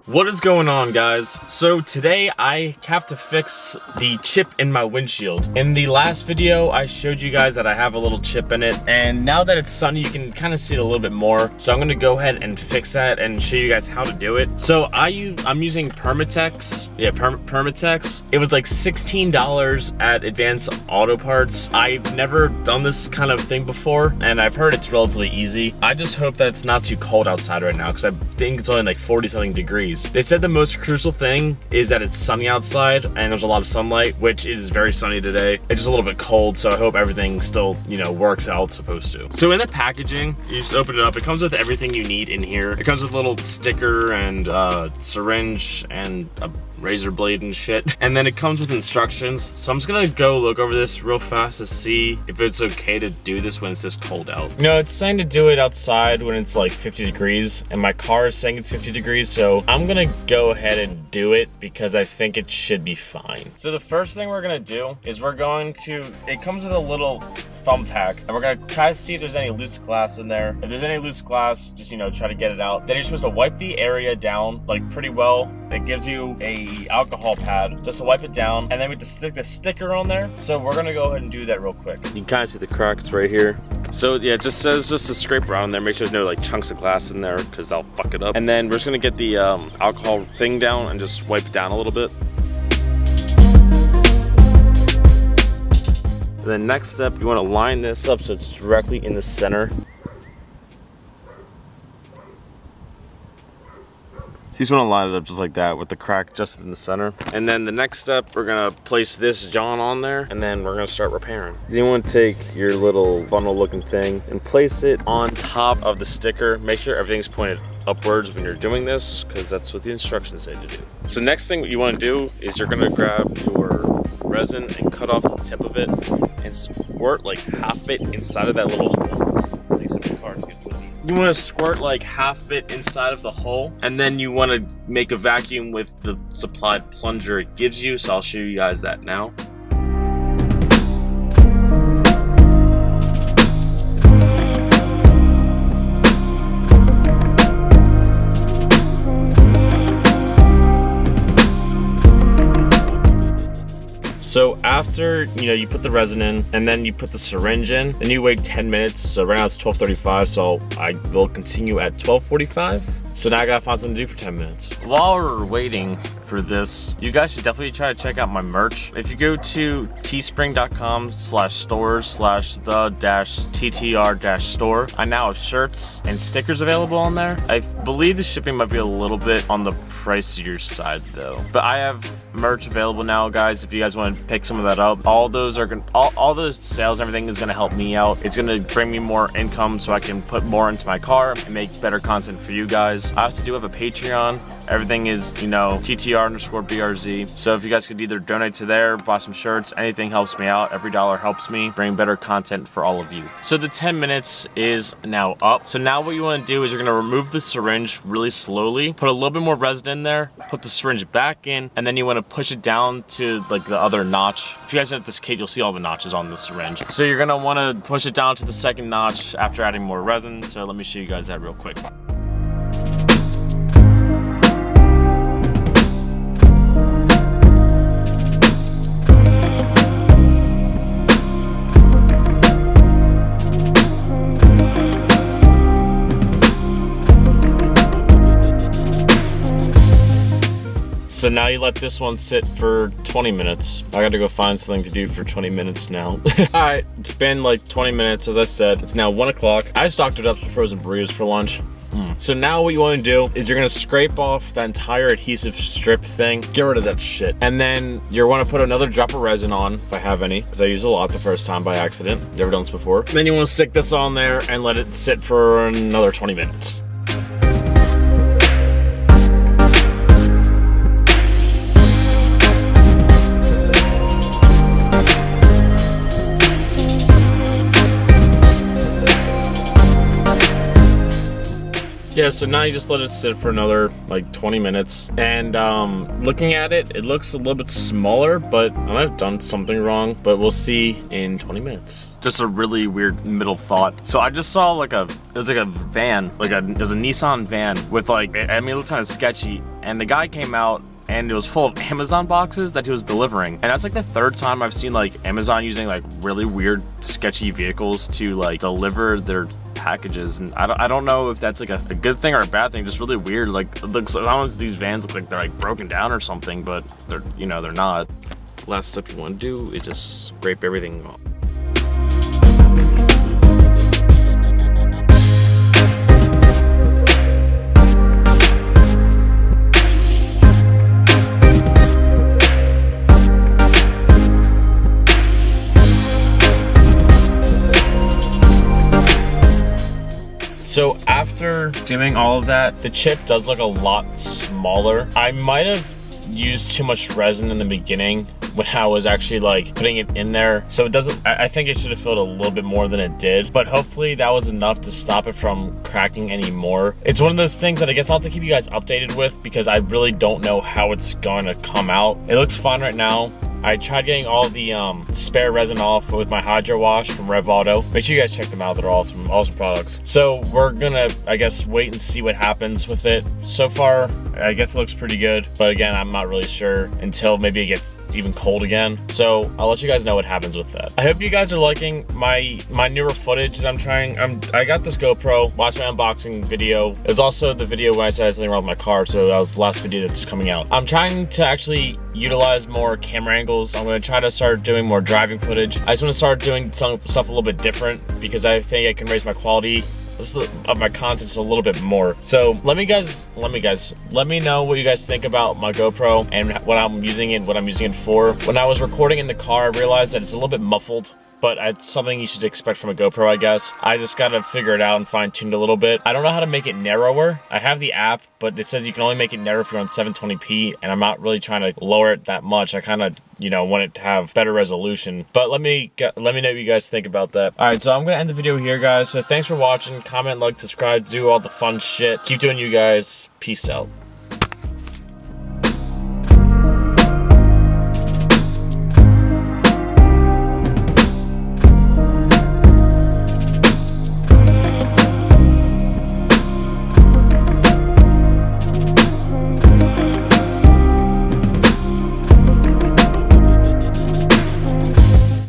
What is going on, guys? So today I have to fix the chip in my windshield. In the last video I showed you guys that I have a little chip in it, and now that it's sunny you can kind of see it a little bit more. So I'm gonna go ahead and fix that and show you guys how to do it. So I'm using Permatex. Yeah, Permatex. It was like $16 at Advanced Auto Parts. I've never done this kind of thing before, and I've heard it's relatively easy. I just hope that it's not too cold outside right now because I think it's only like 40 something degrees. They said the most crucial thing is that it's sunny outside and there's a lot of sunlight, which is very sunny today. It's just a little bit cold, so I hope everything still, works how it's supposed to. So in the packaging, you just open it up. It comes with everything you need in here. It comes with a little sticker and syringe and a razor blade and shit. And then it comes with instructions. So I'm just gonna go look over this real fast to see if it's okay to do this when it's this cold out. It's saying to do it outside when it's like 50 degrees, and my car is saying it's 50 degrees, so I'm gonna go ahead and do it because I think it should be fine. So the first thing we're gonna do is it comes with a little thumbtack, and we're gonna try to see if there's any loose glass in there. If there's any loose glass, just try to get it out. Then you're supposed to wipe the area down like pretty well. It gives you a alcohol pad just to wipe it down, and then we have to stick a sticker on there. So we're gonna go ahead and do that real quick. You can kind of see the crack, it's right here. So yeah, it just says just to scrape around there, make sure there's no like chunks of glass in there because I'll fuck it up. And then we're just gonna get the alcohol thing down and just wipe it down a little bit. The next step, you want to line this up so it's directly in the center. So you just want to line it up just like that with the crack just in the center. And then the next step, we're gonna place this John on there, and then we're gonna start repairing. Then you want to take your little funnel looking thing and place it on top of the sticker. Make sure everything's pointed upwards when you're doing this, because that's what the instructions say to do. So next thing what you want to do is you're gonna grab your resin and cut off the tip of it and squirt like half it inside of that little hole. You want to squirt like half it inside of the hole, and then you want to make a vacuum with the supplied plunger it gives you, so I'll show you guys that now. So after, you put the resin in and then you put the syringe in, then you wait 10 minutes. So right now it's 12:35, so I will continue at 12:45. So now I gotta find something to do for 10 minutes. While we're waiting for this, you guys should definitely try to check out my merch. If you go to teespring.com/stores/the-ttr-store, I now have shirts and stickers available on there. I believe the shipping might be a little bit on the pricier side though. But I have merch available now, guys, if you guys want to pick some of that up. All those sales, everything is gonna help me out. It's gonna bring me more income so I can put more into my car and make better content for you guys. I also do have a Patreon. Everything is, TTR_BRZ. So if you guys could either donate to there, buy some shirts, anything helps me out. Every dollar helps me bring better content for all of you. So the 10 minutes is now up. So now what you want to do is you're going to remove the syringe really slowly, put a little bit more resin in there, put the syringe back in, and then you want to push it down to like the other notch. If you guys have this kit, you'll see all the notches on the syringe. So you're going to want to push it down to the second notch after adding more resin. So let me show you guys that real quick. So now you let this one sit for 20 minutes. I gotta go find something to do for 20 minutes now. All right, it's been like 20 minutes, as I said. It's now 1 o'clock. I just doctored up some frozen burritos for lunch. So now what you want to do is you're going to scrape off that entire adhesive strip thing, get rid of that shit. And then you want to put another drop of resin on, if I have any, because I used a lot the first time by accident. Never done this before. And then you want to stick this on there and let it sit for another 20 minutes. Yeah, so now you just let it sit for another like 20 minutes. And looking at it, it looks a little bit smaller, but I might have done something wrong, but we'll see in 20 minutes. Just a really weird middle thought. So I just saw like it was like a van, it was a Nissan van with like, I mean, it looked kind of sketchy. And the guy came out and it was full of Amazon boxes that he was delivering. And that's like the third time I've seen like Amazon using like really weird, sketchy vehicles to like deliver their packages. And I don't know if that's like a good thing or a bad thing, just really weird. Like it looks, I don't know if these vans look like they're like broken down or something, but they're, you know, they're not. Last step you want to do is just scrape everything off. So after doing all of that, the chip does look a lot smaller. I might have used too much resin in the beginning when I was actually like putting it in there. So it doesn't, I think it should have filled a little bit more than it did, but hopefully that was enough to stop it from cracking anymore. It's one of those things that I guess I'll have to keep you guys updated with because I really don't know how it's going to come out. It looks fine right now. I tried getting all the spare resin off with my Hydro Wash from Rev Auto. Make sure you guys check them out. They're awesome products. So we're gonna, I guess, wait and see what happens with it. So far, I guess it looks pretty good. But again, I'm not really sure until maybe it gets even cold again. So I'll let you guys know what happens with that. I hope you guys are liking my newer footage as I got this GoPro, watched my unboxing video. It was also the video when I said I had something wrong with my car, so that was the last video that's coming out. I'm trying to actually utilize more camera angles. I'm gonna try to start doing more driving footage. I just wanna start doing some stuff a little bit different because I think I can raise my quality of my content just a little bit more. So let me know what you guys think about my GoPro and what I'm using it for. When I was recording in the car, I realized that it's a little bit muffled, but it's something you should expect from a GoPro, I guess. I just gotta figure it out and fine tune it a little bit. I don't know how to make it narrower. I have the app, but it says you can only make it narrow if you're on 720p, and I'm not really trying to lower it that much. I kind of, you know, want it to have better resolution. But let me know what you guys think about that. All right, so I'm gonna end the video here, guys. So thanks for watching. Comment, like, subscribe, do all the fun shit. Keep doing you guys. Peace out.